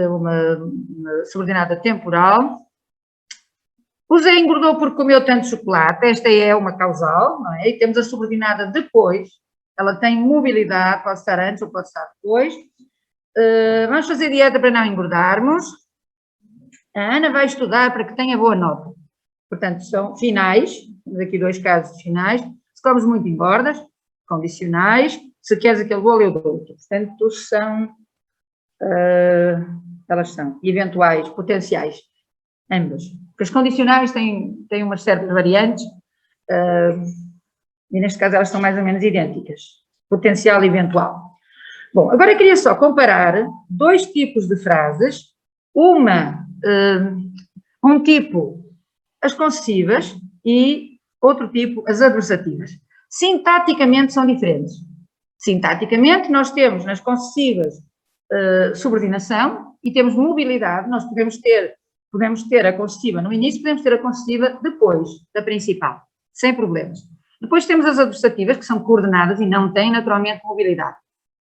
uma subordinada temporal. O Zé engordou porque comeu tanto chocolate, esta é uma causal, não é? E temos a subordinada depois, ela tem mobilidade, pode estar antes ou pode estar depois. Vamos fazer dieta para não engordarmos. A Ana vai estudar para que tenha boa nota. Portanto, são finais, temos aqui 2 casos de finais. Se comes muito, engordas, condicionais. Se queres aquele bolo, eu dou-te. Portanto, são, elas são eventuais, potenciais, ambas. Porque as condicionais têm umas certas variantes, e neste caso elas são mais ou menos idênticas. Potencial e eventual. Bom, agora eu queria só comparar 2 tipos de frases. Um tipo, as concessivas, e outro tipo, as adversativas. Sintaticamente são diferentes. Sintaticamente, nós temos nas concessivas subordinação e temos mobilidade. Nós podemos ter a concessiva no início, podemos ter a concessiva depois da principal, sem problemas. Depois temos as adversativas, que são coordenadas e não têm naturalmente mobilidade.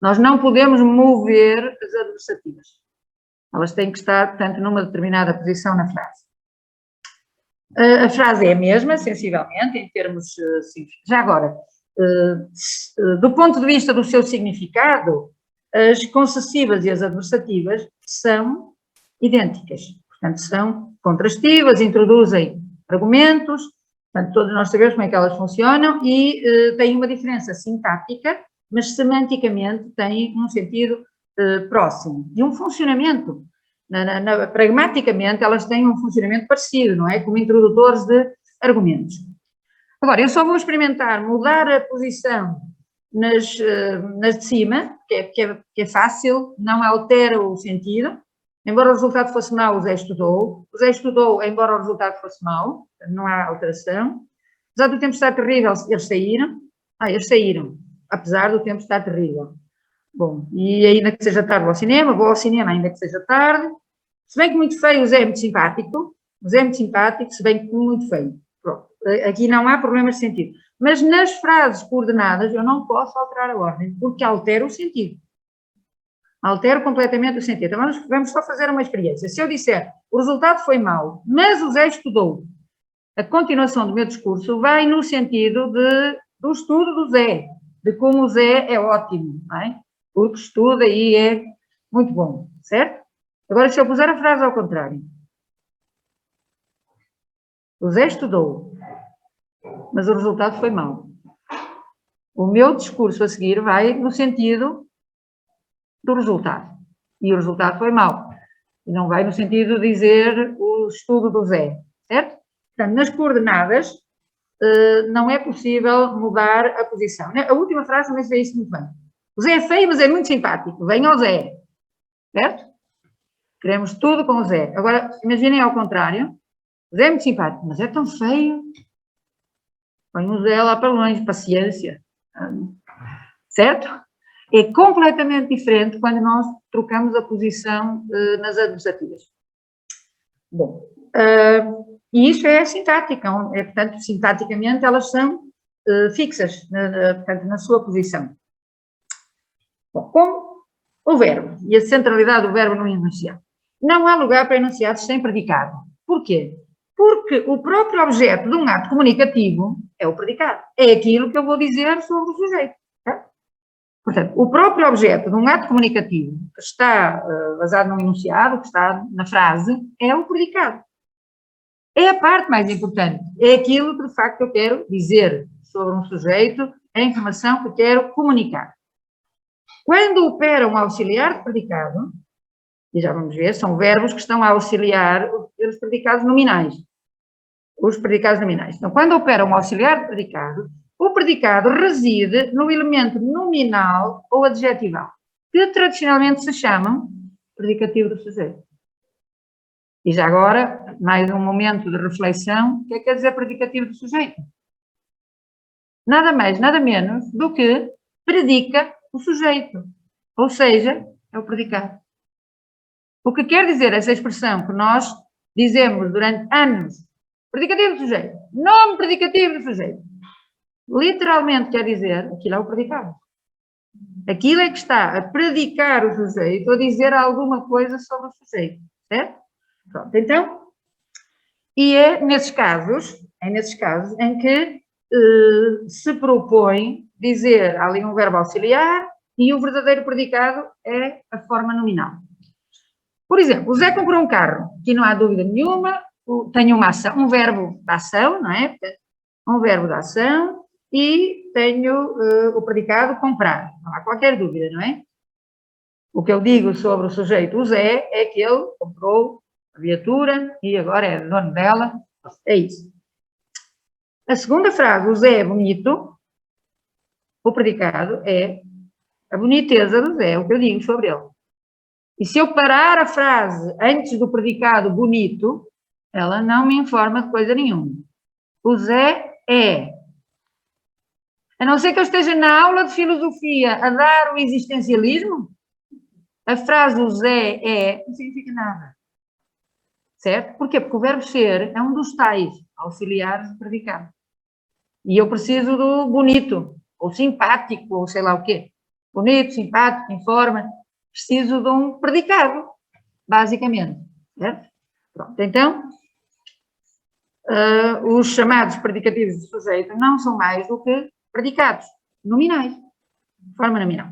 Nós não podemos mover as adversativas. Elas têm que estar, portanto, numa determinada posição na frase. A frase é a mesma, sensivelmente, em termos simples. Já agora, do ponto de vista do seu significado, as concessivas e as adversativas são idênticas. Portanto, são contrastivas, introduzem argumentos, portanto, todos nós sabemos como é que elas funcionam e têm uma diferença sintática, mas semanticamente têm um sentido próximo e um funcionamento. Pragmaticamente, elas têm um funcionamento parecido, não é? Como introdutores de argumentos. Agora, eu só vou experimentar mudar a posição nas de cima, que é fácil, não altera o sentido. Embora o resultado fosse mau, o Zé estudou. O Zé estudou, embora o resultado fosse mau, não há alteração. Apesar do tempo estar terrível, eles saíram. Eles saíram, apesar do tempo estar terrível. Bom, e ainda que seja tarde, vou ao cinema, ainda que seja tarde. Se bem que muito feio, o Zé é muito simpático. O Zé é muito simpático, se bem que muito feio. Pronto, aqui não há problemas de sentido. Mas nas frases coordenadas eu não posso alterar a ordem, porque altera o sentido. Altero completamente o sentido. Então vamos só fazer uma experiência. Se eu disser, o resultado foi mau, mas o Zé estudou, a continuação do meu discurso vai no sentido do estudo do Zé, de como o Zé é ótimo, não é? Porque estuda e é muito bom, certo? Agora, se eu puser a frase ao contrário. O Zé estudou, mas o resultado foi mau. O meu discurso a seguir vai no sentido do resultado. E o resultado foi mau. E não vai no sentido de dizer o estudo do Zé, certo? Portanto, nas coordenadas não é possível mudar a posição. A última frase também se vê isso muito bem. O Zé é feio, mas é muito simpático. Venha ao Zé, certo? Queremos tudo com o Zé. Agora, imaginem ao contrário. O Zé é muito simpático, mas é tão feio. Põe o Zé lá para longe, paciência. Certo? É completamente diferente quando nós trocamos a posição nas adversativas. Bom, e isso é sintática, portanto, sintaticamente elas são fixas, portanto, na sua posição. Bom, como o verbo e a centralidade do verbo no enunciado. Não há lugar para enunciados sem predicado. Porquê? Porque o próprio objeto de um ato comunicativo é o predicado. É aquilo que eu vou dizer sobre o sujeito. Tá? Portanto, o próprio objeto de um ato comunicativo que está basado num enunciado, que está na frase, é o predicado. É a parte mais importante. É aquilo que, de facto, eu quero dizer sobre um sujeito, é a informação que quero comunicar. Quando opera um auxiliar de predicado, e já vamos ver, são verbos que estão a auxiliar os predicados nominais. Os predicados nominais. Então, quando opera um auxiliar de predicado, o predicado reside no elemento nominal ou adjetival, que tradicionalmente se chamam predicativo do sujeito. E já agora, mais um momento de reflexão, o que quer dizer predicativo do sujeito? Nada mais, nada menos do que predica o sujeito. Ou seja, é o predicado. O que quer dizer essa expressão que nós dizemos durante anos, predicativo do sujeito, nome predicativo do sujeito, literalmente quer dizer, aquilo é o predicado. Aquilo é que está a predicar o sujeito, a dizer alguma coisa sobre o sujeito, certo? Pronto, então, e é nesses casos em que se propõe dizer ali um verbo auxiliar e o verdadeiro predicado é a forma nominal. Por exemplo, o Zé comprou um carro, aqui não há dúvida nenhuma, tem uma ação, um verbo da ação, não é? Um verbo da ação e tenho o predicado comprar. Não há qualquer dúvida, não é? O que eu digo sobre o sujeito, o Zé, é que ele comprou a viatura e agora é dono dela. É isso. A segunda frase, o Zé é bonito, o predicado é a boniteza do Zé, o que eu digo sobre ele. E se eu parar a frase antes do predicado bonito, ela não me informa de coisa nenhuma. O Zé é. A não ser que eu esteja na aula de filosofia a dar o existencialismo, a frase o Zé é não significa nada. Certo? Porquê? Porque o verbo ser é um dos tais auxiliares de predicado. E eu preciso do bonito, ou simpático, ou sei lá o quê. Bonito, simpático, informa. Preciso de um predicado, basicamente. Certo? Pronto, então, os chamados predicativos de sujeito não são mais do que predicados nominais, de forma nominal.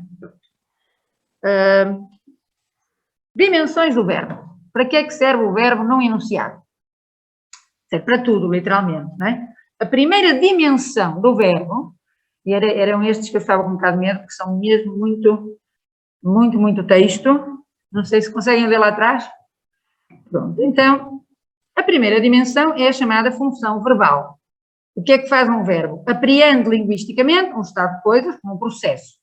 Dimensões do verbo. Para que é que serve o verbo não enunciado? Serve para tudo, literalmente, não é? A primeira dimensão do verbo, e eram estes que eu estava com um bocado de medo, que são mesmo muito texto. Não sei se conseguem ver lá atrás. Pronto, então, a primeira dimensão é a chamada função verbal. O que é que faz um verbo? Apreende linguisticamente um estado de coisas como um processo.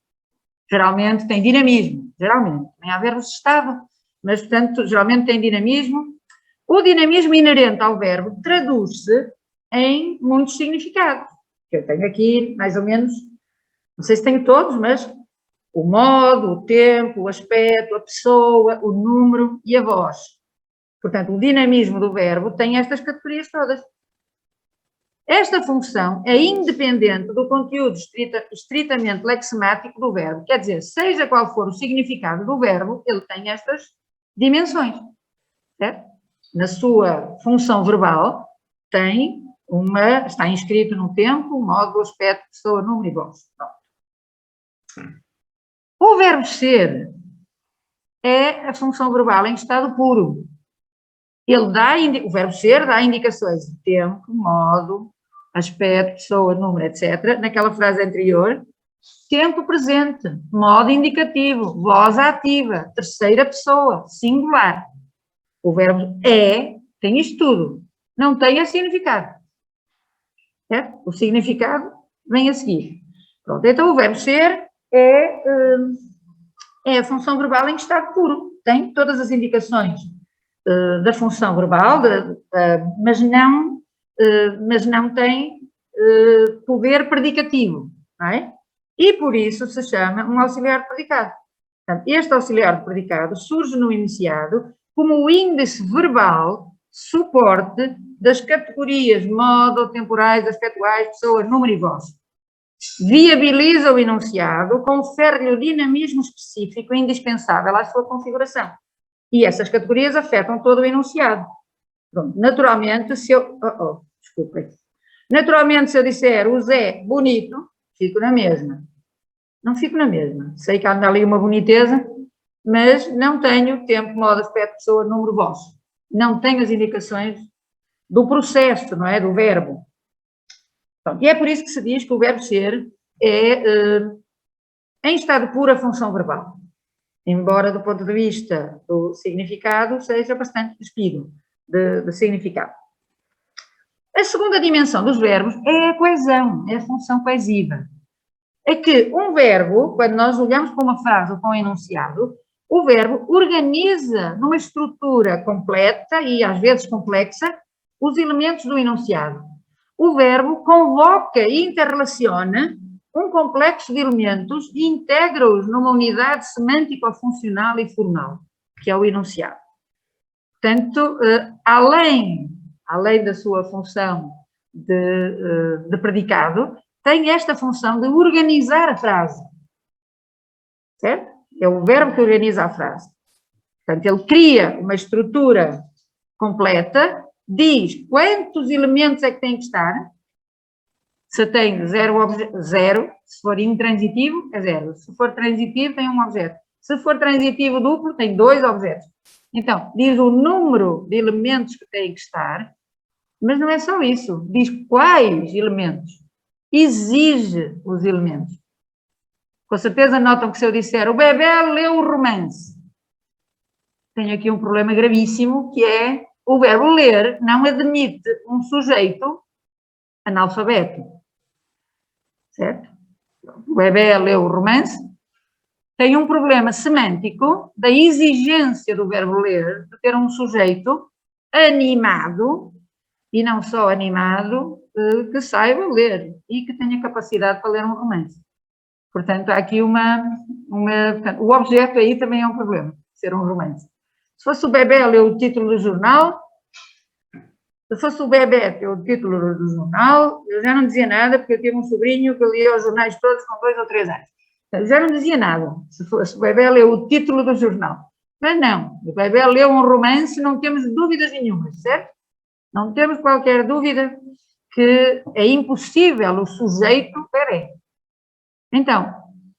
Geralmente tem dinamismo, geralmente. Nem há verbos de estado, mas, portanto, geralmente tem dinamismo. O dinamismo inerente ao verbo traduz-se em muitos significados. Eu tenho aqui, mais ou menos, não sei se tenho todos, mas o modo, o tempo, o aspecto, a pessoa, o número e a voz. Portanto, o dinamismo do verbo tem estas categorias todas. Esta função é independente do conteúdo estritamente lexemático do verbo. Quer dizer, seja qual for o significado do verbo, ele tem estas dimensões. Certo? Na sua função verbal, está inscrito no tempo, modo, aspecto, pessoa, número e voz. O verbo ser é a função verbal em estado puro. O verbo ser dá indicações de tempo, modo, aspecto, pessoa, número, etc. Naquela frase anterior, tempo presente, modo indicativo, voz ativa, terceira pessoa, singular. O verbo tem isto tudo. Não tem significado. Certo? O significado vem a seguir. Pronto, então o verbo ser é a função verbal em estado puro. Tem todas as indicações da função verbal, mas não tem poder predicativo. Não é? E por isso se chama um auxiliar de predicado. Portanto, este auxiliar de predicado surge no enunciado como o índice verbal suporte das categorias modo, temporais, aspectuais, pessoa, número e voz. Viabiliza o enunciado, confere-lhe o dinamismo específico indispensável à sua configuração. E essas categorias afetam todo o enunciado. Pronto, naturalmente, desculpem. Naturalmente, se eu disser o Zé bonito, fico na mesma. Não fico na mesma. Sei que anda ali uma boniteza, mas não tenho tempo, modo, aspecto, pessoa, número, voz. Não tenho as indicações do processo, não é? Do verbo. Pronto, e é por isso que se diz que o verbo ser é, em estado puro, a função verbal. Embora, do ponto de vista do significado, seja bastante despido de significado. A segunda dimensão dos verbos é a coesão, é a função coesiva. É que um verbo, quando nós olhamos para uma frase ou para um enunciado, o verbo organiza numa estrutura completa e às vezes complexa os elementos do enunciado. O verbo convoca e interrelaciona um complexo de elementos e integra-os numa unidade semântico-funcional e formal, que é o enunciado. Portanto, além da sua função de predicado, tem esta função de organizar a frase. certo? É o verbo que organiza a frase. Portanto, ele cria uma estrutura completa, diz quantos elementos é que tem que estar. Se tem zero, se for intransitivo, é zero. Se for transitivo, tem um objeto. Se for transitivo duplo, tem 2 objetos. Então, diz o número de elementos que tem que estar, mas não é só isso. Diz quais elementos. Exige os elementos. Com certeza notam que se eu disser o bebê leu o romance, tenho aqui um problema gravíssimo, que é o verbo ler não admite um sujeito analfabeto. Certo? O bebê leu o romance, tem um problema semântico da exigência do verbo ler de ter um sujeito animado, e não só animado, que saiba ler e que tenha capacidade para ler um romance. Portanto, há aqui portanto, o objeto aí também é um problema, ser um romance. Se fosse o bebê ler o título do jornal, se fosse o bebê ter o título do jornal, eu já não dizia nada, porque eu tive um sobrinho que lia os jornais todos com 2 ou 3 anos. Eu já não dizia nada, se fosse o bebê ler o título do jornal. Mas não, o bebê leu um romance, não temos dúvidas nenhumas, certo? Não temos qualquer dúvida que é impossível o sujeito ler. Então,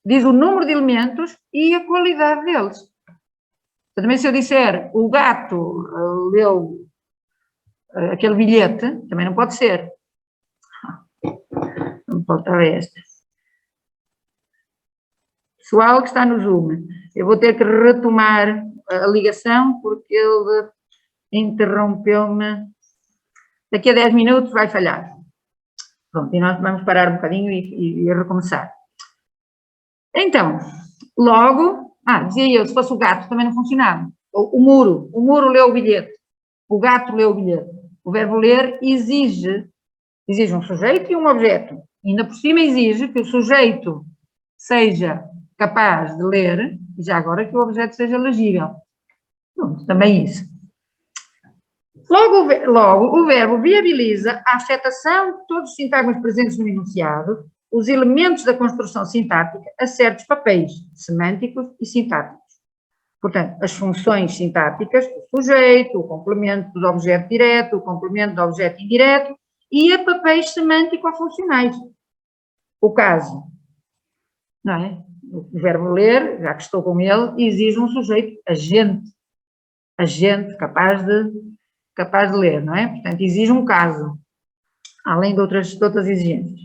diz o número de elementos e a qualidade deles. Também se eu disser o gato leu aquele bilhete, também não pode ser. Não pode estar esta. Pessoal que está no Zoom, eu vou ter que retomar a ligação porque ele interrompeu-me. Daqui a 10 minutos vai falhar. Pronto, e nós vamos parar um bocadinho e recomeçar. Então, logo, dizia eu, se fosse o gato também não funcionava. O muro leu o bilhete. O gato leu o bilhete. O verbo ler exige um sujeito e um objeto. E ainda por cima exige que o sujeito seja capaz de ler, e já agora que o objeto seja legível. Pronto, também isso. Logo, o verbo viabiliza a afetação de todos os sintagmas presentes no enunciado, os elementos da construção sintática a certos papéis semânticos e sintáticos. Portanto, as funções sintáticas, o sujeito, o complemento do objeto direto, o complemento do objeto indireto e a papéis semântico-funcionais. O caso, não é? O verbo ler, já que estou com ele, exige um sujeito agente capaz de ler, não é? Portanto, exige um caso, além de outras exigências.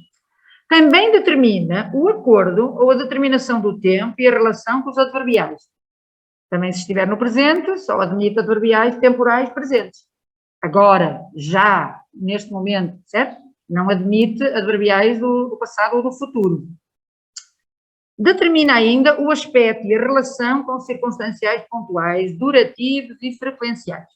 Também determina o acordo ou a determinação do tempo e a relação com os adverbiais. Também, se estiver no presente, só admite adverbiais temporais presentes. Agora, já, neste momento, certo? Não admite adverbiais do passado ou do futuro. Determina ainda o aspecto e a relação com circunstanciais pontuais, durativos e frequenciais.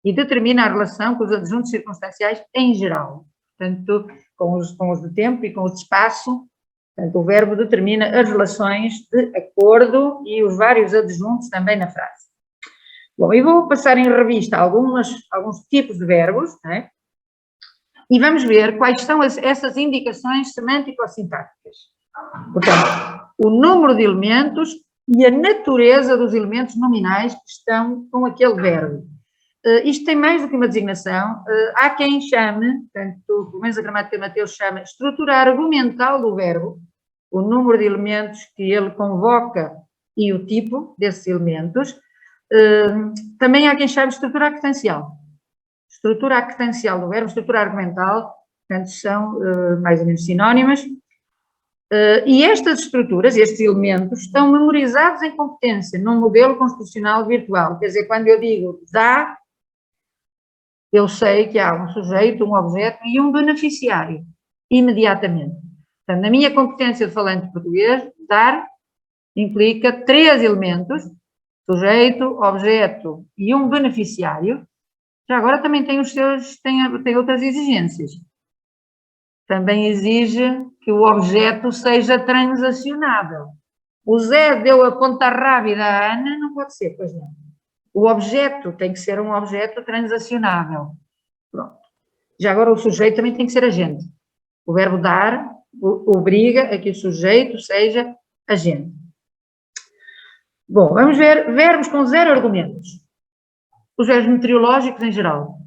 E determina a relação com os adjuntos circunstanciais em geral. Portanto, com os de tempo e com os de espaço. Portanto, o verbo determina as relações de acordo e os vários adjuntos também na frase. Bom, eu vou passar em revista alguns tipos de verbos, não é? E vamos ver quais são essas indicações semântico-sintáticas. Portanto, o número de elementos e a natureza dos elementos nominais que estão com aquele verbo. Isto tem mais do que uma designação. Há quem chame, portanto, pelo menos a gramática de Mateus chama, estrutura argumental do verbo, o número de elementos que ele convoca e o tipo desses elementos. Também há quem chame estrutura actancial. Estrutura actancial do verbo, estrutura argumental, portanto, são mais ou menos sinónimas. E estas estruturas, estes elementos, estão memorizados em competência num modelo constitucional virtual. Quer dizer, quando eu digo dá, eu sei que há um sujeito, um objeto e um beneficiário, imediatamente. Portanto, na minha competência de falante português, dar implica 3 elementos, sujeito, objeto e um beneficiário. Já agora também tem tem outras exigências. Também exige que o objeto seja transacionável. O Zé deu a ponta rápida à Ana, não pode ser, pois não. O objeto tem que ser um objeto transacionável. Pronto. Já agora o sujeito também tem que ser agente. O verbo dar obriga a que o sujeito seja agente. Bom, vamos ver verbos com 0 argumentos. Os verbos meteorológicos em geral.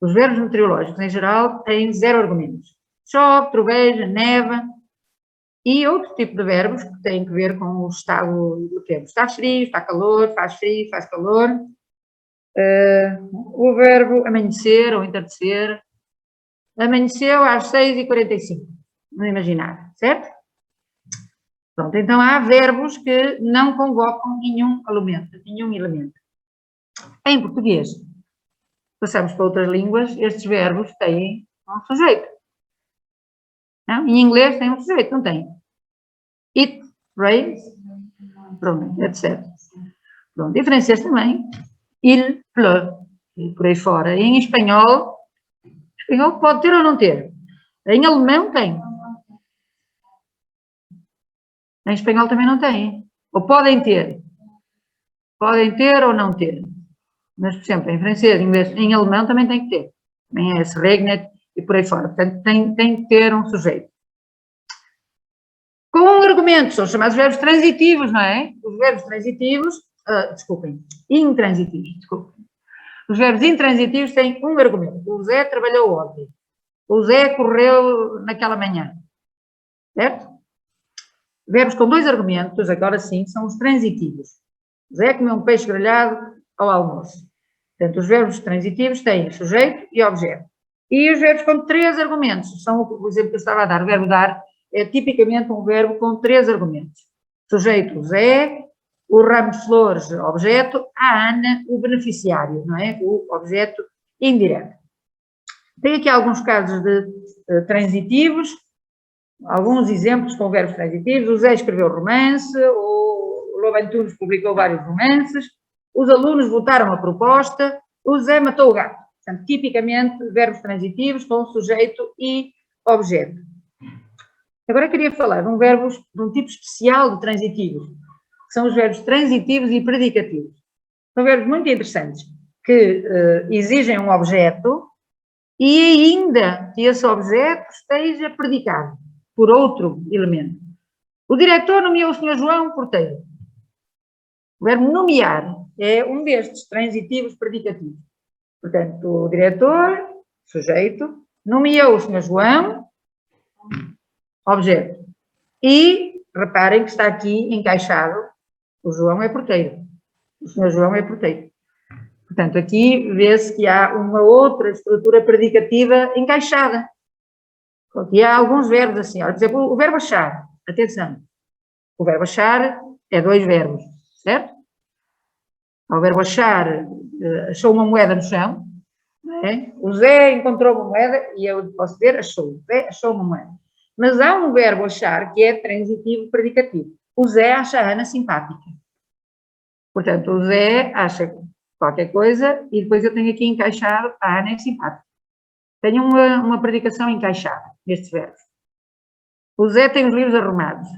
Os verbos meteorológicos em geral têm 0 argumentos. Chove, troveja, neva e outro tipo de verbos que têm que ver com o estado do tempo. Está frio, está calor, faz frio, faz calor. O verbo amanhecer ou entardecer. Amanheceu às 6h45, no imaginário, certo? Pronto, então há verbos que não convocam nenhum elemento. Em português, passamos para outras línguas, estes verbos têm um sujeito. Não? Em inglês tem um sujeito, não tem? It rains, pronto, etc. Pronto, em francês também. Il pleut, e por aí fora. E em espanhol pode ter ou não ter. Em alemão tem. Em espanhol também não tem. Ou podem ter. Podem ter ou não ter. Mas, por exemplo, em francês, em inglês, em alemão também tem que ter. Também é esse regnet e por aí fora. Portanto, tem que ter um sujeito. Com argumentos, são chamados verbos transitivos, não é? Os verbos transitivos, intransitivos, desculpem. Os verbos intransitivos têm um argumento. O Zé trabalhou ontem. O Zé correu naquela manhã. Certo? Verbos com 2 argumentos, agora sim, são os transitivos. O Zé comeu um peixe grelhado ao almoço. Portanto, os verbos transitivos têm sujeito e objeto. E os verbos com 3 argumentos, são o exemplo que eu estava a dar. O verbo dar é tipicamente um verbo com 3 argumentos. Sujeito, o Zé, o ramo de flores, objeto, a Ana, o beneficiário, não é? O objeto indireto. Tem aqui alguns casos de transitivos, alguns exemplos com verbos transitivos. O Zé escreveu romance, o Lobo Antunes publicou vários romances, os alunos votaram a proposta, o Zé matou o gato. Portanto, tipicamente, verbos transitivos com sujeito e objeto. Agora eu queria falar de um tipo especial de transitivos, que são os verbos transitivos e predicativos. São verbos muito interessantes, que exigem um objeto e ainda que esse objeto esteja predicado por outro elemento. O diretor nomeou o Sr. João porteiro. O verbo nomear é um destes transitivos predicativos. Portanto, o diretor, sujeito, nomeou o Sr. João, objeto. E reparem que está aqui encaixado, o João é porteiro. O Sr. João é porteiro. Portanto, aqui vê-se que há uma outra estrutura predicativa encaixada. E há alguns verbos assim, por exemplo, o verbo achar, atenção, o verbo achar é 2 verbos, certo? O verbo achar, achou uma moeda no chão, não é? O Zé encontrou uma moeda e eu posso dizer achou, o Zé achou uma moeda. Mas há um verbo achar que é transitivo predicativo. O Zé acha a Ana simpática. Portanto, o Zé acha qualquer coisa e depois eu tenho aqui encaixado a Ana é simpática. Tenho uma predicação encaixada nestes verbos. O Zé tem os livros arrumados.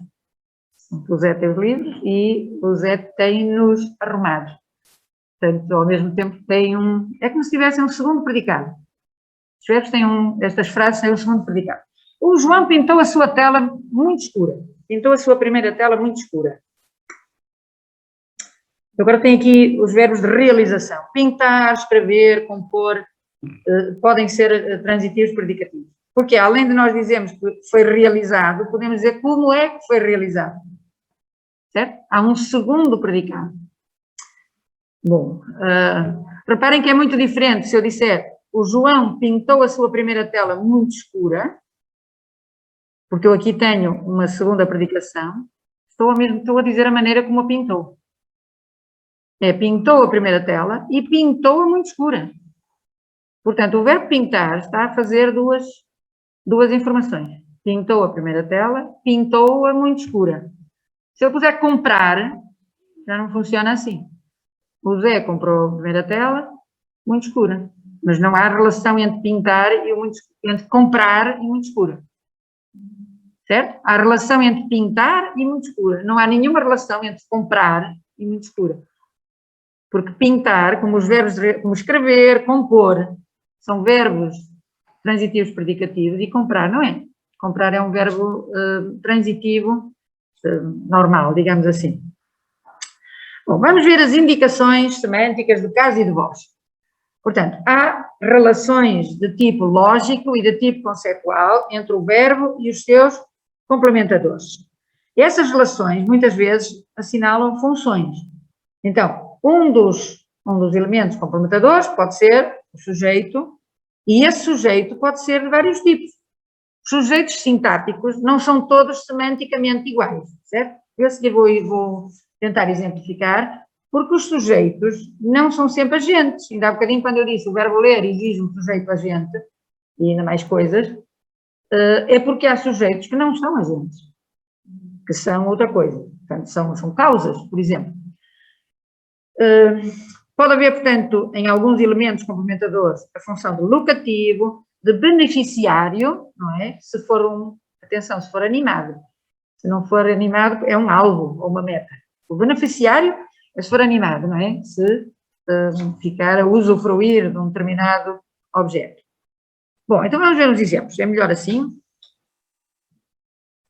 O Zé tem os livros e o Zé tem-nos arrumados. Portanto, ao mesmo tempo tem é como se tivessem um segundo predicado. Os verbos têm estas frases têm um segundo predicado. O João pintou a sua tela muito escura. Pintou a sua primeira tela muito escura. Agora tem aqui os verbos de realização. Pintar, escrever, compor, podem ser transitivos predicativos. Porque além de nós dizermos que foi realizado, podemos dizer como é que foi realizado. Certo? Há um segundo predicado. Bom, reparem que é muito diferente se eu disser o João pintou a sua primeira tela muito escura, porque eu aqui tenho uma segunda predicação, estou a dizer a maneira como a pintou. Pintou a primeira tela e pintou-a muito escura. Portanto, o verbo pintar está a fazer duas informações. Pintou a primeira tela, pintou-a muito escura. Se eu puser comprar, já não funciona assim. O Zé comprou a primeira tela muito escura. Mas não há relação entre pintar e entre comprar e muito escura. Certo? Há relação entre pintar e muito escura. Não há nenhuma relação entre comprar e muito escura. Porque pintar, como os verbos, como escrever, compor, são verbos transitivos predicativos e comprar não é. Comprar é um verbo transitivo normal, digamos assim. Bom, vamos ver as indicações semânticas de caso e de voz. Portanto, há relações de tipo lógico e de tipo conceitual entre o verbo e os seus complementadores. Essas relações, muitas vezes, assinalam funções. Então, um dos elementos complementadores pode ser o sujeito, e esse sujeito pode ser de vários tipos. Os sujeitos sintáticos não são todos semanticamente iguais, certo? Eu a seguir vou tentar exemplificar, porque os sujeitos não são sempre agentes. Ainda há bocadinho, quando eu disse o verbo ler exige um sujeito agente, e ainda mais coisas, é porque há sujeitos que não são agentes, que são outra coisa. Portanto, são causas, por exemplo. Pode haver, portanto, em alguns elementos complementadores, a função de locativo, de beneficiário, não é? Se for atenção, se for animado. Se não for animado, é um alvo ou uma meta. O beneficiário é se for animado, não é? Se ficar a usufruir de um determinado objeto. Bom, então vamos ver uns exemplos. É melhor assim.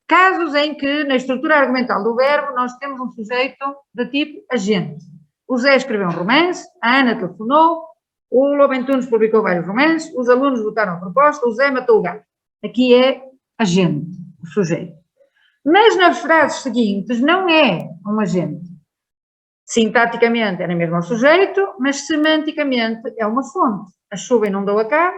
Casos em que, na estrutura argumental do verbo, nós temos um sujeito de tipo agente. O Zé escreveu um romance, a Ana telefonou, o Lobo Antunes publicou vários romances, os alunos votaram a proposta, o Zé matou o gato. Aqui é agente, o sujeito. Mas nas frases seguintes não é um agente. Sintaticamente é na mesma o sujeito, mas semanticamente é uma fonte. A chuva inundou a casa,